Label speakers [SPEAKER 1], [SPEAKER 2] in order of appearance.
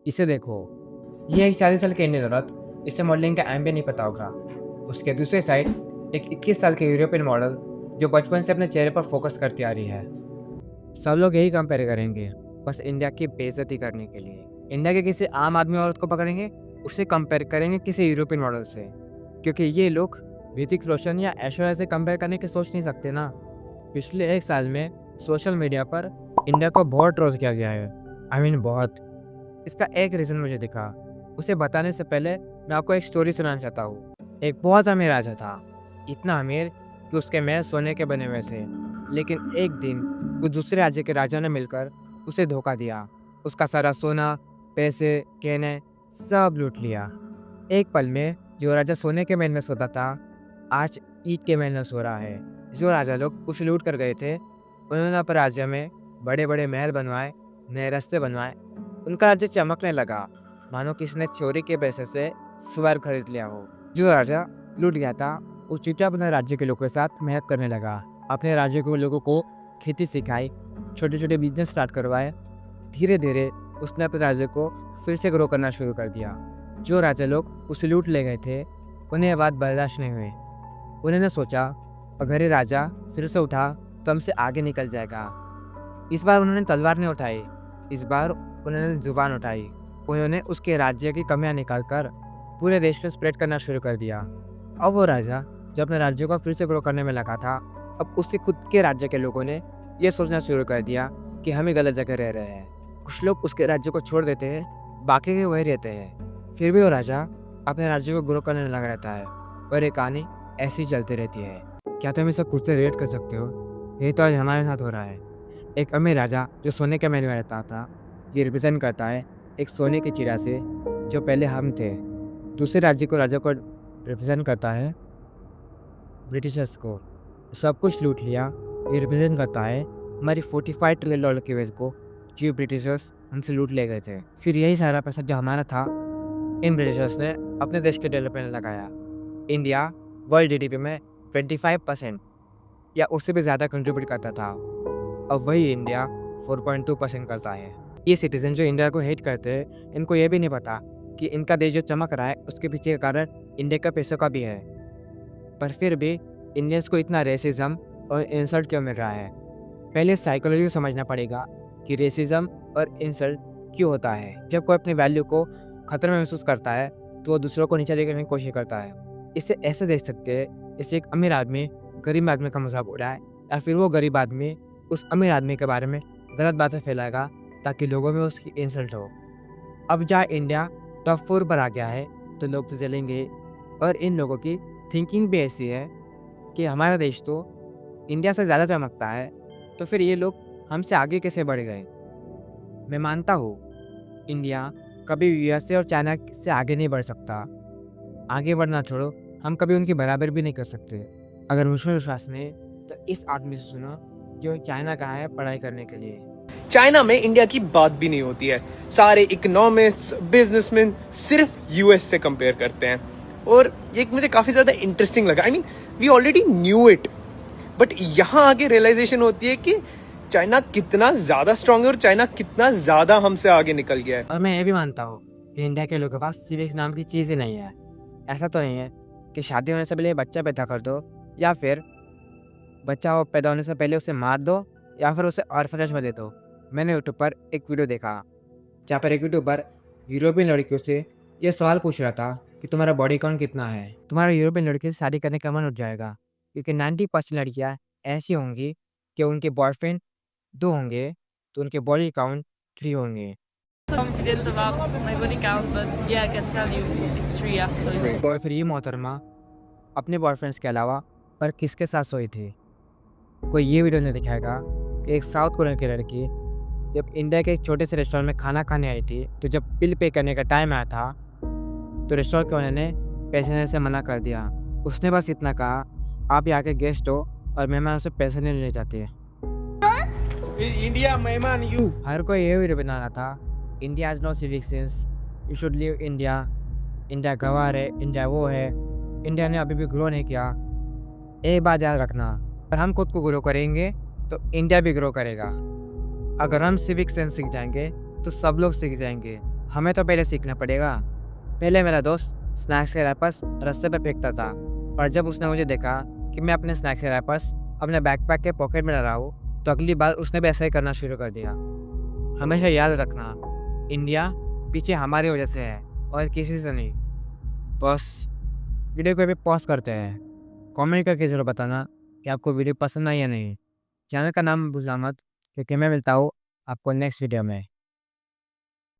[SPEAKER 1] इसे देखो, ये एक 40 साल की इंडियन औरत, इसे मॉडलिंग का एम भी नहीं पता होगा। उसके दूसरे साइड एक 21 साल की यूरोपियन मॉडल जो बचपन से अपने चेहरे पर फोकस करती आ रही है। सब लोग यही कंपेयर करेंगे, बस इंडिया की बेइज्जती करने के लिए। इंडिया के किसी आम आदमी औरत को पकड़ेंगे, उसे कंपेयर करेंगे किसी यूरोपियन मॉडल से, क्योंकि ये लोग ऋतिक रोशन या ऐश्वर्या से कंपेयर करने की सोच नहीं सकते ना। पिछले 1 साल में सोशल मीडिया पर इंडिया को बहुत ट्रोल किया गया है। बहुत। इसका एक रीज़न मुझे दिखा। उसे बताने से पहले मैं आपको एक स्टोरी सुनाना चाहता हूँ। एक बहुत अमीर राजा था, इतना अमीर कि उसके महल सोने के बने हुए थे। लेकिन एक दिन कुछ दूसरे राज्य के राजा ने मिलकर उसे धोखा दिया। उसका सारा सोना, पैसे, गहने सब लूट लिया। एक पल में जो राजा सोने के महल में सोता था, आज ईंट के महल में सो रहा है। जो राजा लोग उसे लूट कर गए थे, उन्होंने अपने राज्य में बड़े बड़े महल बनवाए, नए रास्ते बनवाए। उनका राज्य चमकने लगा, मानो किसी ने चोरी के पैसे से स्वर्ग खरीद लिया हो। जो राजा लूट गया था, वो चुपचाप अपने राज्य के लोगों के साथ मेहनत करने लगा। अपने राज्य के लोगों को खेती सिखाई, छोटे छोटे बिजनेस स्टार्ट करवाए। धीरे धीरे उसने अपने राज्य को फिर से ग्रो करना शुरू कर दिया। जो राजा लोग उसे लूट ले गए थे, उन्हें ये बात बर्दाश्त नहीं हुई। उन्होंने सोचा, अगर ये राजा फिर से उठा तो हमसे आगे निकल जाएगा। इस बार उन्होंने तलवार नहीं उठाई, इस बार उन्होंने जुबान उठाई। उन्होंने उसके राज्य की कमियां निकालकर पूरे देश में स्प्रेड करना शुरू कर दिया। अब वो राजा जो अपने राज्य को फिर से ग्रो करने में लगा था, अब उसके खुद के राज्य के लोगों ने ये सोचना शुरू कर दिया कि हम ही गलत जगह रह रहे हैं। कुछ लोग उसके राज्य को छोड़ देते हैं, बाकी के वही रहते हैं। फिर भी वो राजा अपने राज्य को ग्रो करने लगा रहता है और ये कहानी ऐसी चलती रहती है। क्या तुम इसे खुद से रिलेट कर सकते हो? ये तो आज हमारे साथ हो रहा है। एक अमीर राजा जो सोने के महल में रहता था, ये रिप्रेजेंट करता है एक सोने की चिड़िया से जो पहले हम थे। दूसरे राज्य को राजा को रिप्रेजेंट करता है ब्रिटिशर्स को, सब कुछ लूट लिया। ये रिप्रेजेंट करता है हमारी 45 ट्रिलियन डॉलर की वेल्थ को, जो ब्रिटिशर्स हमसे लूट ले गए थे। फिर यही सारा पैसा जो हमारा था, इन ब्रिटिशर्स ने अपने देश के डेवलपमेंट में लगाया। इंडिया वर्ल्ड जीडीपी में 25% या उससे भी ज़्यादा कंट्रीब्यूट करता था। अब वही इंडिया 4.2% करता है। ये सिटीजन जो इंडिया को हेट करते हैं, इनको ये भी नहीं पता कि इनका देश जो चमक रहा है उसके पीछे का कारण इंडिया का पैसों का भी है। पर फिर भी इंडियंस को इतना रेसिज्म और इंसल्ट क्यों मिल रहा है? पहले साइकोलॉजी को समझना पड़ेगा कि रेसिज्म और इंसल्ट क्यों होता है। जब कोई अपनी वैल्यू को खतरे में महसूस करता है तो वो दूसरों को नीचे देखने की कोशिश करता है। इसे ऐसे देख सकते हैं, जैसे एक अमीर आदमी गरीब आदमी का मजाक उड़ाए, या फिर वो गरीब आदमी उस अमीर आदमी के बारे में गलत बातें फैलाएगा ताकि लोगों में उसकी इंसल्ट हो। अब जहाँ इंडिया टॉप 4 पर आ गया है, तो लोग तो जलेंगे। और इन लोगों की थिंकिंग भी ऐसी है कि हमारा देश तो इंडिया से ज़्यादा चमकता है, तो फिर ये लोग हमसे आगे कैसे बढ़ गए? मैं मानता हूँ इंडिया कभी यूएसए और चाइना से आगे नहीं बढ़ सकता। आगे बढ़ना छोड़ो, हम कभी उनकी बराबर भी नहीं कर सकते। अगर मुझे विश्वास नहीं तो इस आदमी से सुनो जो चाइना का है पढ़ाई करने के लिए।
[SPEAKER 2] चाइना में इंडिया की बात भी नहीं होती है। सारे इकोनॉमिस्ट, बिजनेसमैन सिर्फ यूएस से कंपेयर करते हैं। और ये मुझे काफी ज्यादा इंटरेस्टिंग लगा। I mean we already knew it, but यहाँ आगे रियलाइजेशन होती है कि चाइना कितना ज्यादा स्ट्रांग है और चाइना कितना ज्यादा हमसे आगे निकल गया है।
[SPEAKER 1] और मैं ये भी मानता हूँ कि इंडिया के लोगों के पास सिविक्स नाम की चीज़ ही नहीं है। ऐसा तो नहीं है कि शादी होने से पहले बच्चा पैदा कर दो, या फिर बच्चा पैदा होने से पहले उसे मार दो, या फिर उसे ऑर्फनेज में दे दो। मैंने यूट्यूब पर एक वीडियो देखा जहाँ पर एक यूट्यूबर यूरोपियन लड़कियों से ये सवाल पूछ रहा था कि तुम्हारा बॉडी काउंट कितना है। तुम्हारा यूरोपियन लड़की से शादी करने का मन उठ जाएगा, क्योंकि 90% लड़कियाँ ऐसी होंगी कि उनके बॉयफ्रेंड 2 होंगे तो उनके बॉडी काउंट 3 होंगे।
[SPEAKER 3] Confident about my body count, but yeah, I can tell you it's 3 actually.
[SPEAKER 1] Boyfriend ये मोहतरमा अपने बॉयफ्रेंड्स के अलावा पर किसके साथ सोई थी? कोई ये वीडियो नहीं दिखाएगा कि एक साउथ कोरियन की लड़की जब इंडिया के एक छोटे से रेस्टोरेंट में खाना खाने आई थी, तो जब बिल पे करने का टाइम आया था तो रेस्टोरेंट के ओनर ने पैसे देने से मना कर दिया। उसने बस इतना कहा, आप यहाँ के गेस्ट हो और मेहमान से पैसे नहीं लेने जाते।
[SPEAKER 2] इंडिया मेहमान यू।
[SPEAKER 1] हर कोई ये वीडियो बनाना था, India has no civic sense, you should leave India, India गवार है, इंडिया वो है, इंडिया ने अभी भी ग्रो नहीं किया। एक बात याद रखना, अगर हम खुद को ग्रो करेंगे तो इंडिया भी ग्रो करेगा। अगर हम सिविक सेंस सीख जाएंगे तो सब लोग सीख जाएंगे। हमें तो पहले सीखना पड़ेगा। पहले मेरा दोस्त स्नैक्स के रैपर्स रास्ते पे फेंकता था, और जब उसने मुझे देखा कि मैं अपने स्नैक्स के रैपर्स अपने बैकपैक के पॉकेट में डाला हूँ, तो अगली बार उसने भी ऐसा ही करना शुरू कर दिया। हमेशा याद रखना, इंडिया पीछे हमारी वजह से है और किसी से नहीं। बस वीडियो को अभी पॉज करते हैं। कमेंट करके ज़रूर बताना कि आपको वीडियो पसंद आई या नहीं। चैनल का नाम भूलना मत, क्योंकि मैं मिलता हूँ आपको नेक्स्ट वीडियो में।